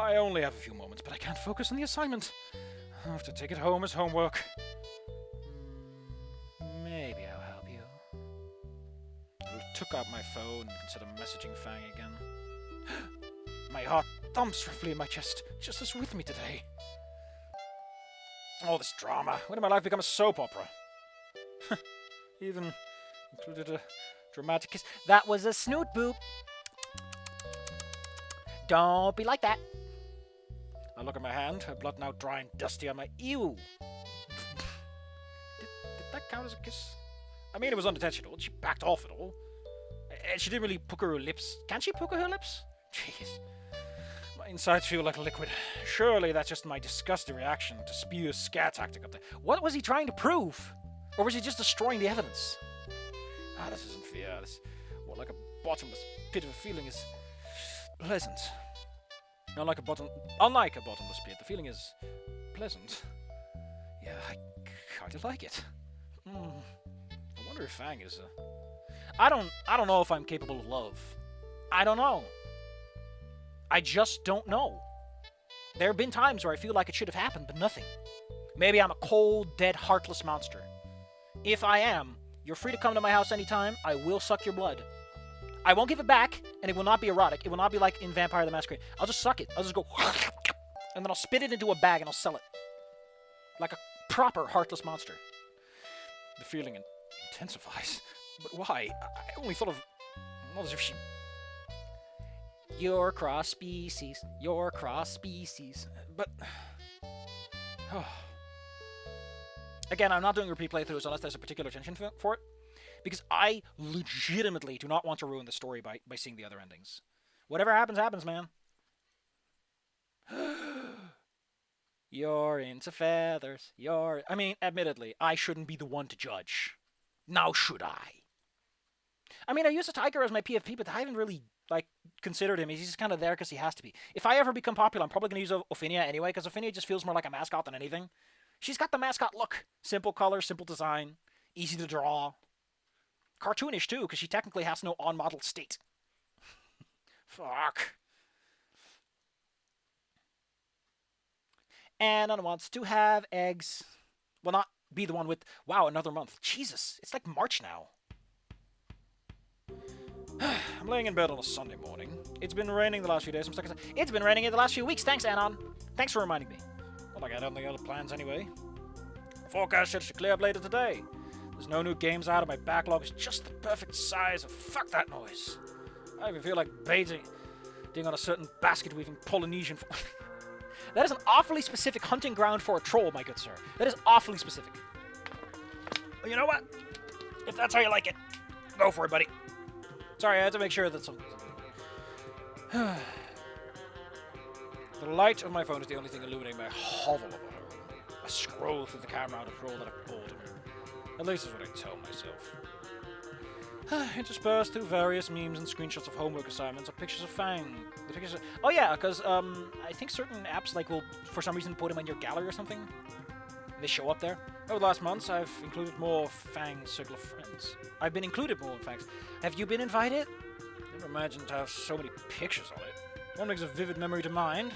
I only have a few moments, but I can't focus on the assignment. I'll have to take it home as homework. Maybe I'll help you. I took out my phone and considered messaging Fang again. My heart thumps roughly in my chest, just as with me today. All this drama. When did my life become a soap opera? Even included a dramatic kiss. That was a snoot boop. Don't be like that. I look at my hand, her blood now dry and dusty on my... Ew! Did that count as a kiss? I mean, it was unintentional. She backed off at all. And she didn't really pucker her lips. Can she pucker her lips? Jeez. My insides feel like liquid. Surely that's just my disgusted reaction to spew a scare tactic up there. What was he trying to prove? Or was he just destroying the evidence? Ah, this isn't fair. This, what, like a bottomless pit of a feeling is pleasant. Unlike a bottomless pit, the feeling is pleasant. Yeah, I kind of like it. I wonder if Fang is I don't know if I'm capable of love. I don't know. I just don't know. There have been times where I feel like it should have happened, but nothing. Maybe I'm a cold, dead, heartless monster. If I am, you're free to come to my house anytime. I will suck your blood. I won't give it back, and it will not be erotic. It will not be like in Vampire the Masquerade. I'll just suck it. I'll just go, and then I'll spit it into a bag and I'll sell it. Like a proper heartless monster. The feeling intensifies. But why? I only thought of... Not as if she... You're cross species. You're cross species. But... Oh. Again, I'm not doing repeat playthroughs unless there's a particular tension for it. Because I legitimately do not want to ruin the story by seeing the other endings. Whatever happens, happens, man. You're into feathers. I mean, admittedly, I shouldn't be the one to judge. Now should I? I mean, I use a tiger as my PFP, but I haven't really, considered him. He's just kind of there because he has to be. If I ever become popular, I'm probably going to use Ophinia anyway, because Ophinia just feels more like a mascot than anything. She's got the mascot look. Simple color, simple design, easy to draw. Cartoonish, too, because she technically has no on-model state. Fuck. Anna wants to have eggs. Well, not be the one with... Wow, another month. Jesus, it's like March now. I'm laying in bed on a Sunday morning. It's been raining the last few days. I'm stuck inside. It's been raining in the last few weeks. Thanks, Anon. Thanks for reminding me. Well, I got any other plans anyway. The forecast should clear up later today. There's no new games out, and my backlog is just the perfect size of fuck that noise. I even feel like baiting on a certain basket-weaving Polynesian... That is an awfully specific hunting ground for a troll, my good sir. That is awfully specific. Well, you know what? If that's how you like it, go for it, buddy. Sorry, I had to make sure that some... The light of my phone is the only thing illuminating my hovel of a home. I scroll through the camera out of roll that I've bought. At least is what I tell myself. Interspersed through various memes and screenshots of homework assignments are pictures of Fang. The pictures of... Oh yeah, because I think certain apps will, for some reason, put them in your gallery or something. They show up there. Over the last months, I've included more of Fang's circle of friends. I've been included more in Fang's. Have you been invited? Never imagined to have so many pictures on it. One brings a vivid memory to mind.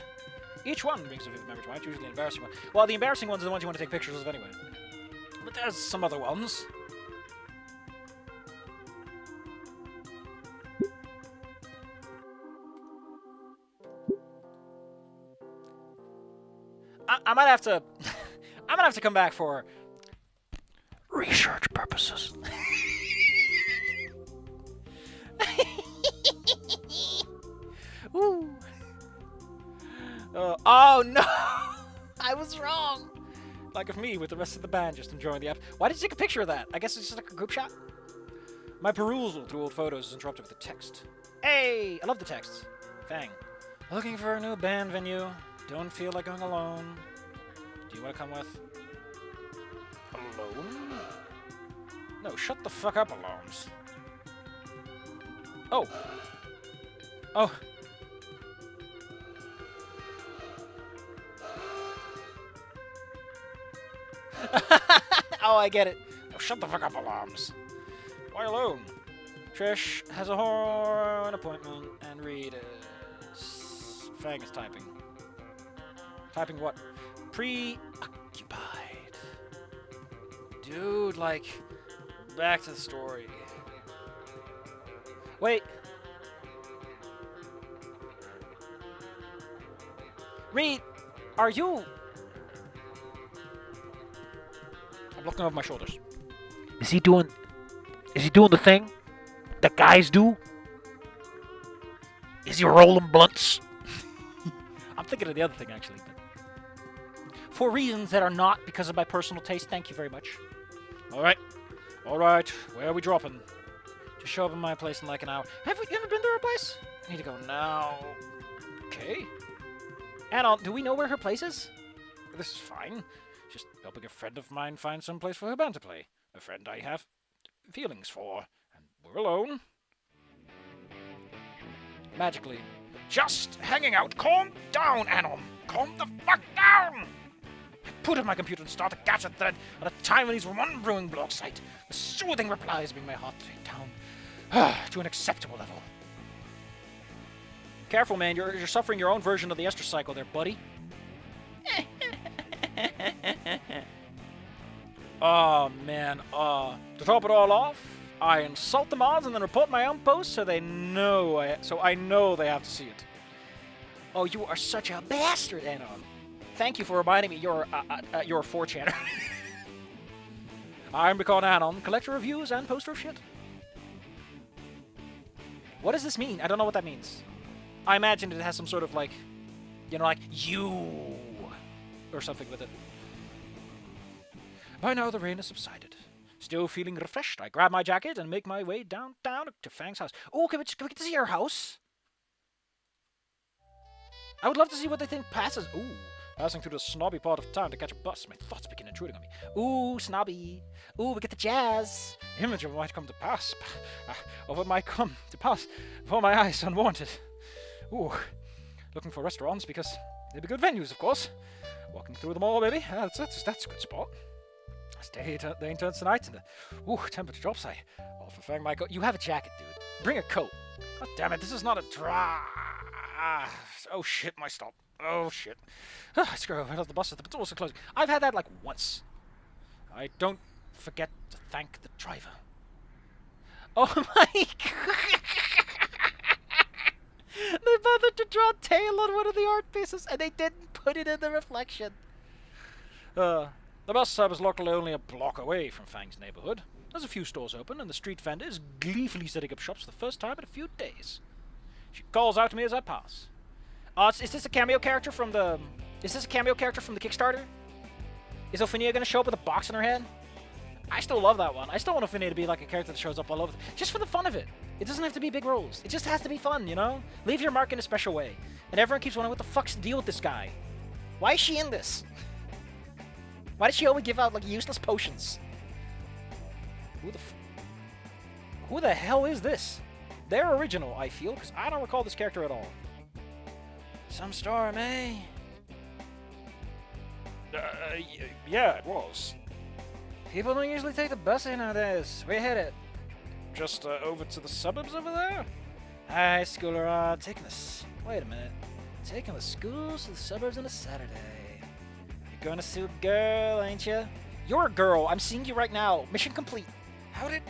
Each one brings a vivid memory to mind, usually an embarrassing one. Well, the embarrassing ones are the ones you want to take pictures of anyway. But there's some other ones. I might have to... I'm gonna have to come back for... research purposes. Ooh. Oh no! I was wrong! Like of me with the rest of the band just enjoying the app. Why did you take a picture of that? I guess it's just like a group shot? My perusal through old photos is interrupted with a text. Hey! I love the texts. Fang. Looking for a new band venue. Don't feel like going alone. Do you want to come with? Alone? No, shut the fuck up, alarms. Oh. Oh. Oh, I get it. Oh, shut the fuck up, alarms. Why alone? Trish has a horn appointment, and Reed is... Fang is typing. Typing what? Preoccupied. Dude, like, back to the story. Wait. Reed, are you... I'm looking over my shoulders. Is he doing the thing that guys do? Is he rolling blunts? I'm thinking of the other thing, actually. But for reasons that are not because of my personal taste, thank you very much. Alright. Alright. Where are we dropping? Just show up in my place in like an hour. Have you ever been to her place? I need to go now. Okay. Anna, do we know where her place is? This is fine. Just helping a friend of mine find some place for her band to play. A friend I have feelings for. And we're alone. Magically. Just hanging out. Calm down, Anna. Calm the fuck down! I put up my computer and start a gadget thread at a time when he's one brewing blog site. The soothing replies bring my heart rate down to an acceptable level. Careful, man. You're suffering your own version of the Esther cycle there, buddy. Oh, man. To top it all off, I insult the mods and then report my own post so I know they have to see it. Oh, you are such a bastard, Anna. Thank you for reminding me you're a 4chaner. I'm becoming Anon, collector of reviews and poster of shit. What does this mean? I don't know what that means. I imagine it has some sort of, like, you know, like, you, or something with it. By now, the rain has subsided. Still feeling refreshed, I grab my jacket and make my way downtown to Fang's house. Oh, can we get to see her house? I would love to see what they think passes. Ooh, passing through the snobby part of town to catch a bus. My thoughts begin intruding on me. Ooh, snobby. Ooh, we get the jazz. Image of what might come to pass. Of what might come to pass before my eyes, unwanted. Ooh, looking for restaurants because they'd be good venues, of course. Walking through them all, baby. That's a good spot. Stay turns tonight, and the temperature drops. I offer Fang my coat. You have a jacket, dude. Bring a coat. God damn it, this is not a dry. Oh shit, my stop. Oh shit. Screw over. I love the bus. The doors are closing. I've had that like once. I don't forget to thank the driver. Oh my god. They bothered to draw tail on one of the art pieces, and they didn't put it in the reflection. The bus stop is luckily only a block away from Fang's neighborhood. There's a few stores open, and the street vendor is gleefully setting up shops for the first time in a few days. She calls out to me as I pass. Is this a cameo character from the... Is this a cameo character from the Kickstarter? Is Ophinia gonna show up with a box in her head? I still love that one. I still want Ophinia to be like a character that shows up all over. Just for the fun of it. It doesn't have to be big roles. It just has to be fun, you know? Leave your mark in a special way. And everyone keeps wondering, what the fuck's the deal with this guy? Why is she in this? Why does she always give out, like, useless potions? Who the hell is this? They're original, I feel, because I don't recall this character at all. Some storm, eh? Yeah, it was. People don't usually take the bus here nowadays. Where you headed? Just over to the suburbs over there? High schooler, taking this. Wait a minute. Taking the schools to the suburbs on a Saturday. You're gonna see a girl, ain't you? You're a girl. I'm seeing you right now. Mission complete. How did...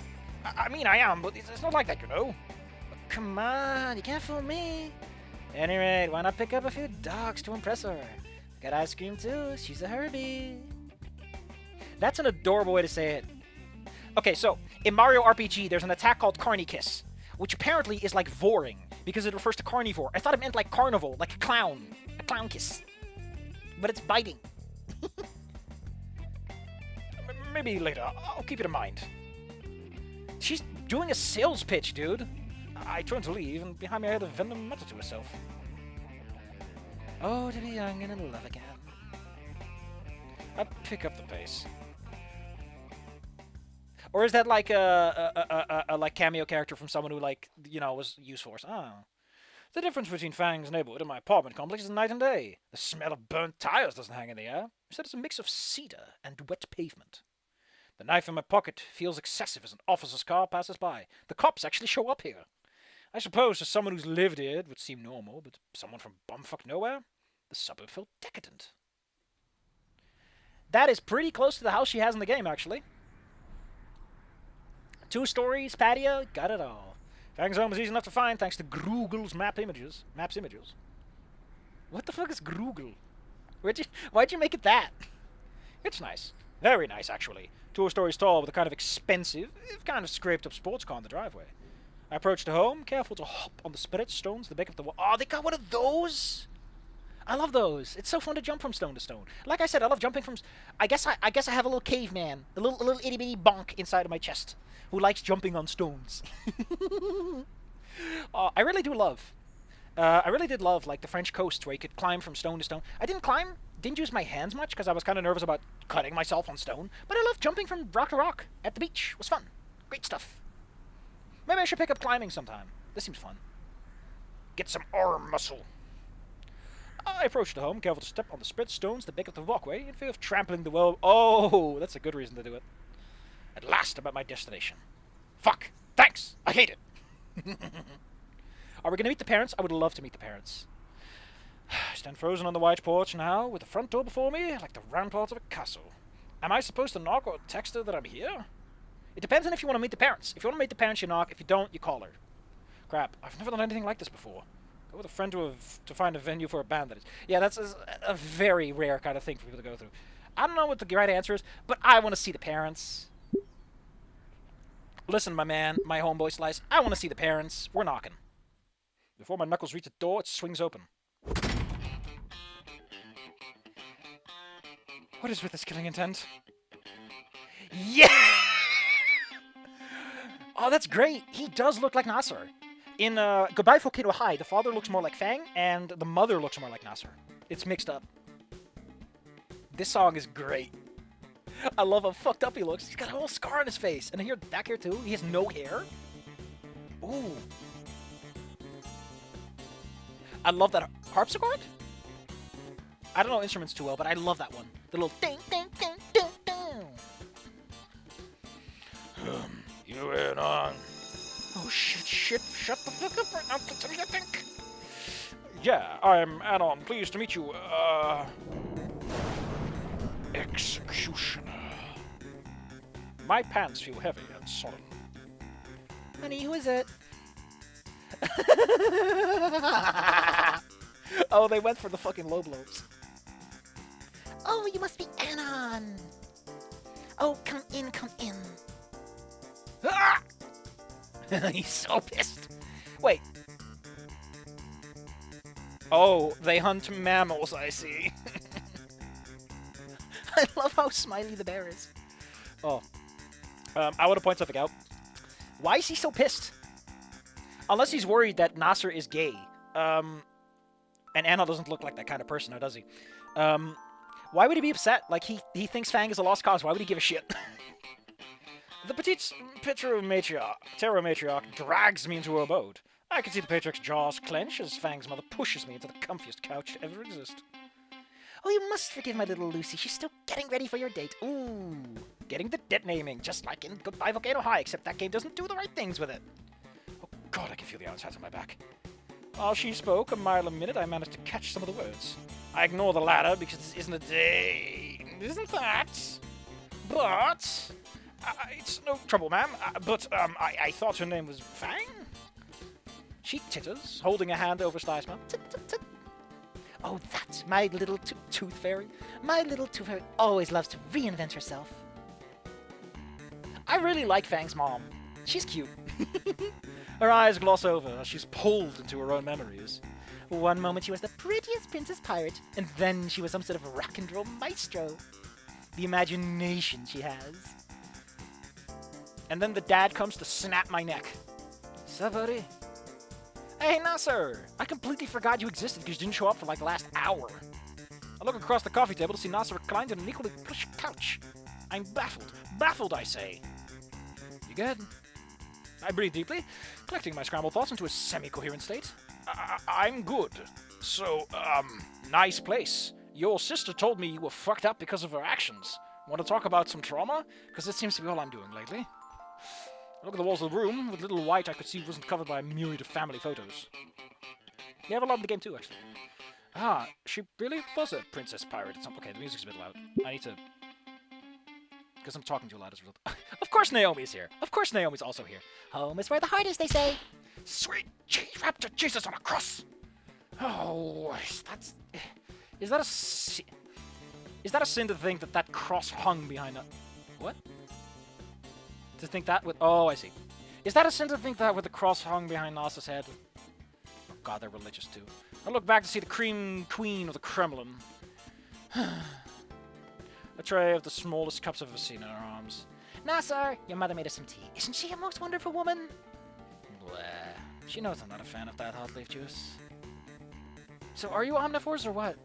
I mean, I am, but it's not like that, you know? But come on, you can't fool me. Any rate, why not pick up a few dogs to impress her? Got ice cream too. She's a Herbie. That's an adorable way to say it. Okay, so in Mario RPG, there's an attack called Carni-Kiss, which apparently is like voring because it refers to carnivore. I thought it meant like carnival, like a clown kiss, but it's biting. Maybe later. I'll keep it in mind. She's doing a sales pitch, dude. I turned to leave, and behind me I heard the Venom mutter to herself. Oh, to be young and in love again. I pick up the pace. Or is that like a like cameo character from someone who, like, you know, was used for us? Oh. The difference between Fang's neighborhood and my apartment complex is night and day. The smell of burnt tires doesn't hang in the air. Instead, it's a mix of cedar and wet pavement. The knife in my pocket feels excessive as an officer's car passes by. The cops actually show up here. I suppose to someone who's lived here it would seem normal, but someone from bumfuck nowhere? The suburb felt decadent. That is pretty close to the house she has in the game, actually. 2 stories, patio, got it all. Fang's home was easy enough to find thanks to Google's Maps images. What the fuck is Google? Why'd you make it that? It's nice. Very nice, actually. 2 stories tall with a kind of expensive, kind of scraped up sports car in the driveway. I approached the home, careful to hop on the spirit stones, the back of the wall. Oh, they got one of those? I love those. It's so fun to jump from stone to stone. Like I said, I love jumping from... I guess I have a little caveman, a little itty-bitty bonk inside of my chest who likes jumping on stones. I really do love... I really did love, like, the French coast where you could climb from stone to stone. I didn't use my hands much because I was kind of nervous about cutting myself on stone, but I love jumping from rock to rock at the beach. It was fun. Great stuff. Maybe I should pick up climbing sometime. This seems fun. Get some arm muscle. I approached the home, careful to step on the split stones that make up the walkway in fear of trampling the well. Oh, that's a good reason to do it. At last, I'm at my destination. Fuck! Thanks! I hate it! Are we going to meet the parents? I would love to meet the parents. I stand frozen on the white porch now, with the front door before me, like the ramparts of a castle. Am I supposed to knock or text her that I'm here? It depends on if you want to meet the parents. If you want to meet the parents, you knock. If you don't, you call her. Crap, I've never done anything like this before. Go with a friend to find a venue for a band, that is. Yeah, that's a very rare kind of thing for people to go through. I don't know what the right answer is, but I want to see the parents. Listen, my man, my homeboy Slice, I want to see the parents. We're knocking. Before my knuckles reach the door, it swings open. What is with this killing intent? Yeah! Oh, that's great. He does look like Nasser. In Goodbye Volcano High, the father looks more like Fang, and the mother looks more like Nasser. It's mixed up. This song is great. I love how fucked up he looks. He's got a whole scar on his face. And here, back here too, he has no hair. Ooh. I love that harpsichord. I don't know instruments too well, but I love that one. The little ding, ding, ding, ding, ding. You went on. Oh, shit, shut the fuck up right now, tell me you think. Yeah, I'm Anon, pleased to meet you, Executioner. My pants feel heavy and solemn. Honey, who is it? Oh, they went for the fucking low blows. Oh, you must be Anon. Oh, come in, come in. Ah! He's so pissed. Wait. Oh, they hunt mammals, I see. I love how smiley the bear is. Oh. I want to point something out. Why is he so pissed? Unless he's worried that Nasser is gay. And Anna doesn't look like that kind of person, now does he? Why would he be upset? Like, he thinks Fang is a lost cause. Why would he give a shit? The petite pteromatriarch drags me into her abode. I can see the patriarch's jaws clench as Fang's mother pushes me into the comfiest couch to ever exist. Oh, you must forgive my little Lucy. She's still getting ready for your date. Ooh. Getting the debt naming, just like in Goodbye Volcano High, except that game doesn't do the right things with it. Oh god, I can feel the iron sides on my back. While she spoke, a mile a minute, I managed to catch some of the words. I ignore the latter because this isn't a day. Isn't that? But... it's no trouble, ma'am, but I thought her name was Fang? She titters, holding a hand over Sly's mouth. Tit, tit, tit. Oh, that's my little tooth fairy. My little tooth fairy always loves to reinvent herself. I really like Fang's mom. She's cute. Her eyes gloss over as she's pulled into her own memories. One moment she was the prettiest princess pirate, and then she was some sort of rock and roll maestro. The imagination she has. And then the dad comes to snap my neck. Savary. Hey, Nasser! I completely forgot you existed because you didn't show up for like the last hour. I look across the coffee table to see Nasser reclined on an equally plush couch. I'm baffled. Baffled, I say. You good? I breathe deeply, collecting my scrambled thoughts into a semi-coherent state. I'm good. So, nice place. Your sister told me you were fucked up because of her actions. Want to talk about some trauma? Because it seems to be all I'm doing lately. I look at the walls of the room. With little white I could see wasn't covered by a myriad of family photos. You have a lot in the game too, actually. Ah, she really was a princess pirate at some... Okay, the music's a bit loud. I need to... Because I'm talking too loud as a result. Of course Naomi's here. Of course Naomi's also here. Home is where the heart is, they say. Sweet cheese wrapped to Jesus on a cross. Oh, that's... Is that a sin to think that that cross hung behind a... What? To think that with... Oh, I see. Is that a sin to think that with the cross hung behind Nasa's head? Oh god, they're religious too. I look back to see the cream queen of the Kremlin. A tray of the smallest cups I've ever seen in her arms. Nasser, your mother made us some tea. Isn't she a most wonderful woman? Blah. She knows I'm not a fan of that hot leaf juice. So are you omnivores or what?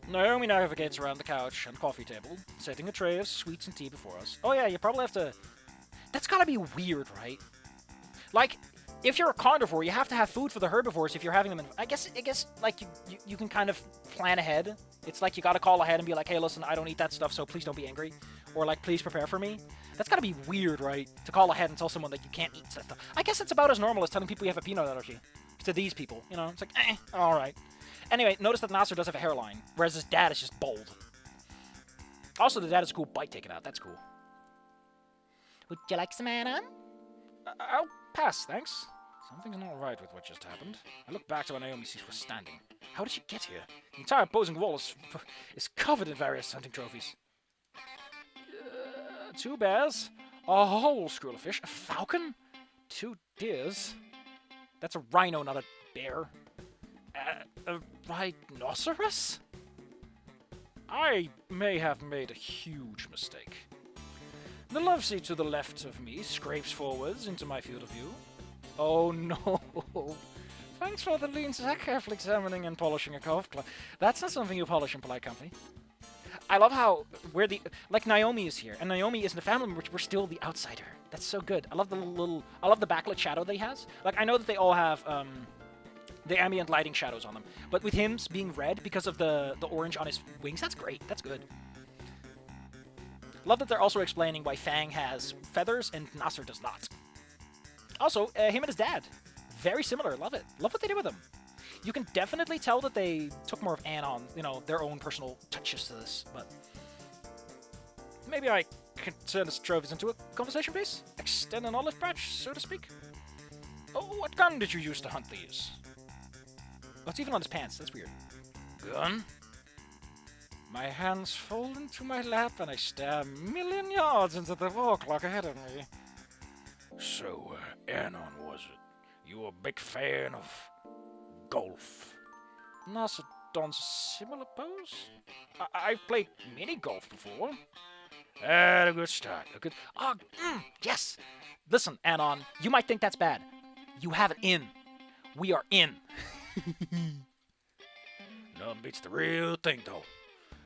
Naomi navigates around the couch and coffee table, setting a tray of sweets and tea before us. Oh yeah, you probably have to... That's gotta be weird, right? Like, if you're a carnivore, you have to have food for the herbivores if you're having them in... I guess, like, you can kind of plan ahead. It's like you gotta call ahead and be like, hey, listen, I don't eat that stuff, so please don't be angry. Or, like, please prepare for me. That's gotta be weird, right? To call ahead and tell someone that you can't eat that stuff. I guess it's about as normal as telling people you have a peanut allergy. To these people, you know? It's like, alright. Anyway, notice that Nasser does have a hairline, whereas his dad is just bald. Also, the dad has a cool bite taken out. That's cool. Would you like some add-on? I'll pass, thanks. Something's not right with what just happened. I look back to where Naomi sees we're standing. How did she get here? The entire opposing wall is covered in various hunting trophies. 2 bears, a whole school of fish, a falcon, 2 deers. That's a rhino, not a bear. A rhinoceros? I may have made a huge mistake. The love seat to the left of me scrapes forwards into my field of view. Oh no! Thanks for the lean sack carefully examining and polishing a golf club. That's not something you polish in polite company. I love how we're the... Like, Naomi is here, and Naomi is in the family, which we're still the outsider. That's so good. I love the little... I love the backlit shadow that he has. Like, I know that they all have, the ambient lighting shadows on them. But with him being red because of the orange on his wings, that's great. That's good. Love that they're also explaining why Fang has feathers and Nasser does not. Also, him and his dad. Very similar. Love it. Love what they did with him. You can definitely tell that they took more of Anne on, you know, their own personal touches to this, but... Maybe I can turn this trophies into a conversation piece? Extend an olive branch, so to speak? Oh, what gun did you use to hunt these? Oh, it's even on his pants. That's weird. Gun? My hands fold into my lap and I stare a million yards into the wall clock ahead of me. So, Anon was it? You a big fan of golf? Nasser dons a similar pose? I've played mini golf before. A good start. A good... Oh, yes! Listen, Anon, you might think that's bad. You have it in. We are in. Nothing beats the real thing, though.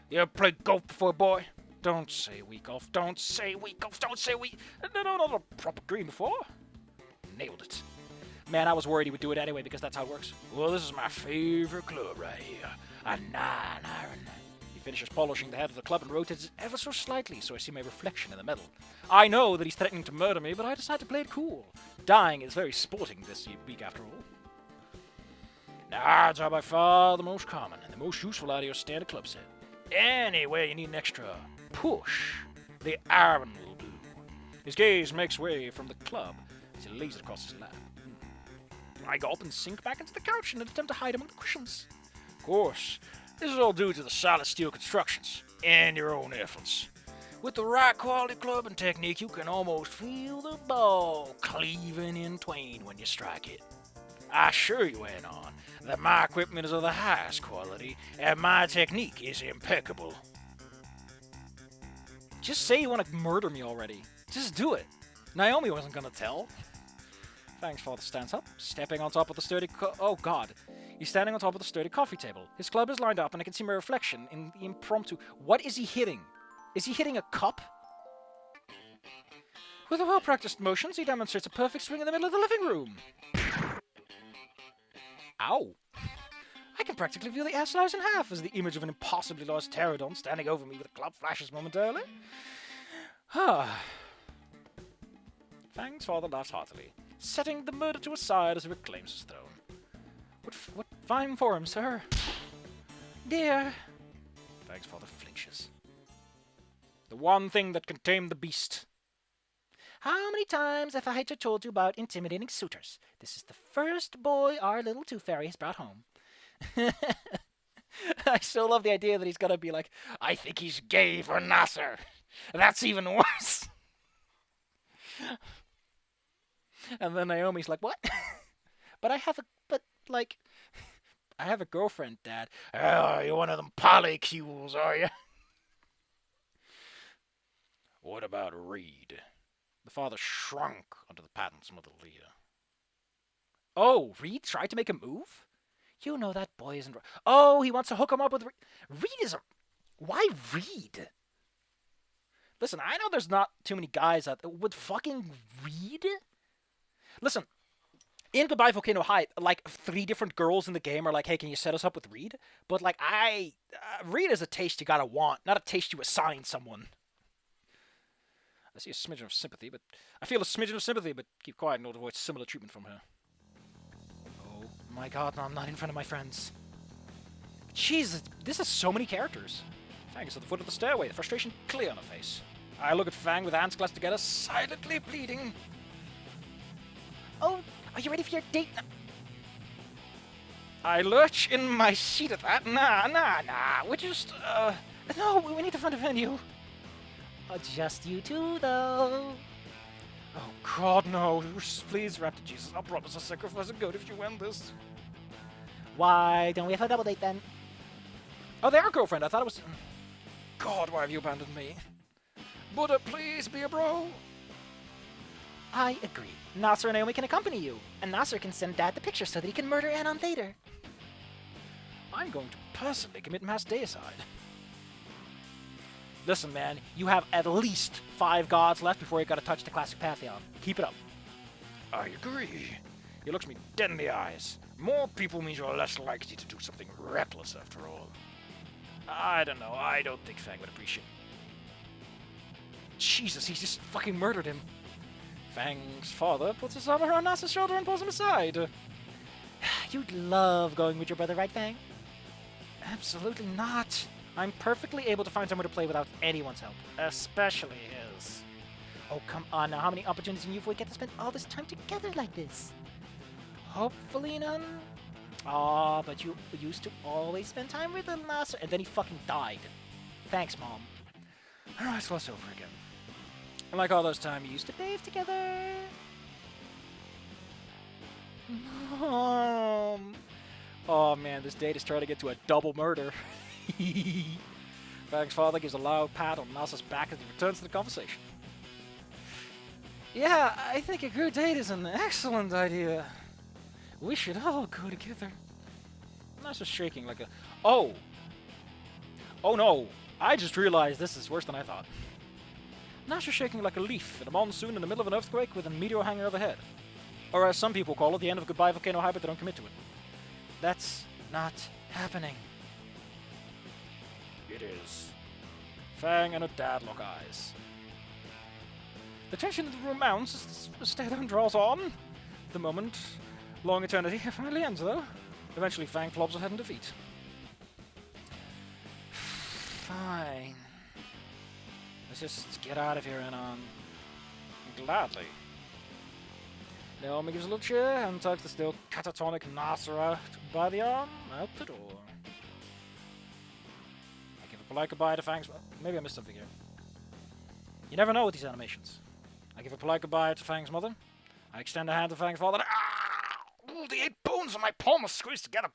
You ever played golf before, boy? Don't say we golf. Don't say we golf. Don't say we... No, not a proper green before. Nailed it. Man, I was worried he would do it anyway because that's how it works. Well, this is my favorite club right here. A 9-iron. He finishes polishing the head of the club and rotates it ever so slightly so I see my reflection in the metal. I know that he's threatening to murder me, but I decide to play it cool. Dying is very sporting this week after all. Nards are by far the most common and the most useful out of your standard club set. Anyway, you need an extra push. The iron will do. His gaze makes way from the club as he lays it across his lap. I gulp and sink back into the couch in an attempt to hide among the cushions. Of course, this is all due to the solid steel constructions and your own efforts. With the right quality club and technique, you can almost feel the ball cleaving in twain when you strike it. I assure you, Anon, that my equipment is of the highest quality and my technique is impeccable. Just say you want to murder me already. Just do it. Naomi wasn't gonna tell. Thanks, Father stands up, stepping on top of the sturdy oh god. He's standing on top of the sturdy coffee table. His club is lined up and I can see my reflection in the impromptu... What is he hitting? Is he hitting a cup? With a well-practiced motions, he demonstrates a perfect swing in the middle of the living room. Ow. I can practically feel the air slice in half as the image of an impossibly large pterodon standing over me with a club flashes momentarily. Fang's father laughs heartily, setting the murder to a side as he reclaims his throne. What Fine form, sir. Dear. Fang's father flinches. The one thing that can tame the beast. How many times have I told you about intimidating suitors? This is the first boy our little tooth fairy has brought home. I still love the idea that he's gonna be like, I think he's gay for Nasser. That's even worse. And then Naomi's like, what? I have a girlfriend, Dad. Oh, you're one of them polycules, are you? What about Reed? The father shrunk under the patent's mother Leah. Oh, Reed tried to make a move? You know that boy isn't... Oh, he wants to hook him up with... Reed is a... Why Reed? Listen, I know there's not too many guys out there. Would fucking Reed? Listen, in Goodbye Volcano High, like 3 different girls in the game are like, hey, can you set us up with Reed? But like, Reed is a taste you gotta want, not a taste you assign someone. I see a smidgen of sympathy, but... I feel a smidgen of sympathy, but keep quiet in order to avoid similar treatment from her. Oh my god, no, I'm not in front of my friends. Jesus, this is so many characters. Fang is at the foot of the stairway, the frustration clear on her face. I look at Fang with hands clasped together, silently pleading. Oh, are you ready for your date? I lurch in my seat at that. Nah. We're just, no, we need to find a venue. Just you two, though. Oh, God, no. Please, Raptor Jesus, I'll promise I'll sacrifice a goat if you win this. Why don't we have a double date, then? Oh, they are girlfriend. I thought it was... God, why have you abandoned me? Buddha, please be a bro. I agree. Nasser and Naomi can accompany you, and Nasser can send Dad the picture so that he can murder Anon later. I'm going to personally commit mass deicide. Listen, man, you have at least 5 gods left before you gotta touch the classic Pantheon. Keep it up. I agree. You look me dead in the eyes. More people means you're less likely to do something reckless after all. I don't know. I don't think Fang would appreciate it. Jesus, he just fucking murdered him. Fang's father puts his arm around Nasser's shoulder and pulls him aside. You'd love going with your brother, right, Fang? Absolutely not. I'm perfectly able to find somewhere to play without anyone's help, especially his. Oh, come on now. How many opportunities in youth would get to spend all this time together like this? Hopefully none. Aw, but you used to always spend time with little Nasser, and then he fucking died. Thanks, Mom. Alright, so it's over again. Like all those times you used to bathe together. Mom. Oh man, this date is trying to get to a double murder. Fang's father gives a loud pat on Nasser's back as he returns to the conversation. Yeah, I think a group date is an excellent idea. We should all go together. Nasser's shaking like a... Oh! Oh no! I just realized this is worse than I thought. Nasser's shaking like a leaf in a monsoon in the middle of an earthquake with a meteor hanging overhead. Or as some people call it, the end of Goodbye Volcano High, but they don't commit to it. That's not happening. It is. Fang and her dad lock eyes. The tension in the room mounts as the stare-down draws on. The moment, long eternity, finally ends, though. Eventually, Fang flops her head in defeat. Fine. Let's just get out of here, Anon. Gladly. Naomi gives a little cheer and tugs the still catatonic Nasser out by the arm out the door. I give a polite goodbye to Fang's... Maybe I missed something here. You never know with these animations. I give a polite goodbye to Fang's mother. I extend a hand to Fang's father. All the 8 bones on my palm are squeezed together,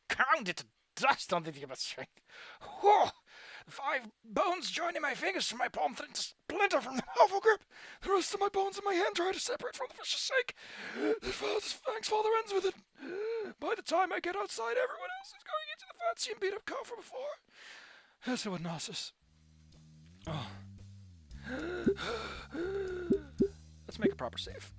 grounded to dust under the strength. Whoa! The 5 bones joining my fingers from my palm threaten to splinter from the powerful grip. The rest of my bones in my hand try to separate from the vicious shake. Fang's father ends with it. By the time I get outside, everyone else is going into the fancy and beat-up car from before. As it would Narcissus. Oh. Let's make a proper save.